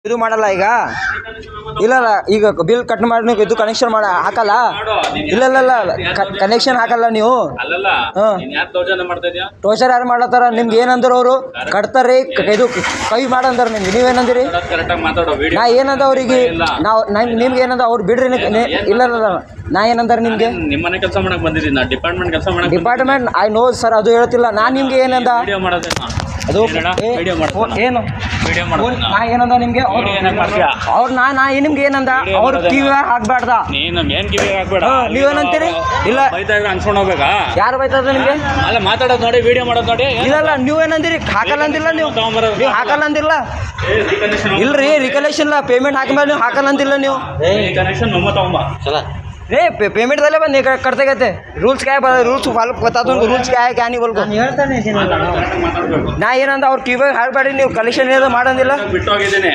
ಇದು ಮಾಡಲ್ಲ ಈಗ ಇಲ್ಲ ಈಗ ಬಿಲ್ ಕಟ್ ಮಾಡಿ ನೀವು ಇದು ಕನೆಕ್ಷನ್ ಮಾಡ ಹಾಕಲ್ಲ ಇಲ್ಲ ಕನೆಕ್ಷನ್ ಹಾಕಲ್ಲ ನೀವು ಟೋಚರ್ ಯಾರು ಮಾಡ್ಲತ್ತಾರ ನಿಮ್ಗೆ ಏನಂದ್ರು ಅವರು ಕಟ್ತಾರ್ರಿ ಇದು ಕೈ ಮಾಡಂದಾರ ನಿಮ್ಗೆ ನೀವೇನಂದಿರಿ ನಾ ಏನಂದ ಅವ್ರಿಗೆ ನಾವು ನಿಮ್ಗೆ ಏನಂದ ಅವ್ರು ಬಿಡ್ರಿ ಇಲ್ಲ ನಾ ಏನಂದಾರ ನಿಮ್ಗೆ ನಿಮ್ಮನೆ ಕೆಲಸ ಮಾಡಕ್ ಬಂದಿದ್ದೀನಿ ನಾ ಡಿಪಾರ್ಟ್ಮೆಂಟ್ ಕೆಲಸ ಮಾಡಕ್ ಡಿಪಾರ್ಟ್ಮೆಂಟ್ ಐ ನೋ ಸರ್ ಅದು ಹೇಳ್ತಿಲ್ಲ ನಾನು ನಿಮ್ಗೆ ಏನಂದ ಅದು ಏನು ನಾ ಏನಂದ ನಿಮ್ಗೆ ಅವ್ರು ನಾ ನಿಮ್ಗೆ ಏನಂದ ಅವ್ರು ಕಿವಿ ಹಾಕ್ಬೇಡ್ದ ನೀವೇನಂತೀರಿ ಇಲ್ಲ ಅನ್ಸ್ಕೊಂಡು ಹೋಗ್ಬೇಕಾ ಯಾರು ಬೈತದ ನಿಮ್ಗೆ ಅಲ್ಲ ಮಾತಾಡೋದು ನೋಡಿ ವಿಡಿಯೋ ಮಾಡೋದು ನೋಡಿ ಇಲ್ಲ ನೀವೇನಂದಿರಿ ಹಾಕಲ್ಲ ಅಂದಿಲ್ಲ ನೀವು ಹಾಕಲ್ಲ ಅಂದಿಲ್ಲ ಇಲ್ರಿ ರಿಕಲೆಕ್ಷನ್ ಪೇಮೆಂಟ್ ಹಾಕಿದ್ಮೇಲೆ ನೀವು ಹಾಕಲ್ಲ ಅಂದಿಲ್ಲ ನೀವು रे पेमेंट झाले पण करते कहते रूल्स काय रूल्स फॉलो बता दो रूल्स क्या है क्या नहीं बोल ನಾ ಏನಂದ ಅವ್ರ ಕಿವಿ ಹಾಡ್ಬೇಡಿ ನೀವು ಕಲೆಕ್ಷನ್ ಏನೋ ಮಾಡಂದಿಲ್ಲ ಬಿಟ್ಟು ಹೋಗಿದ್ದೀನಿ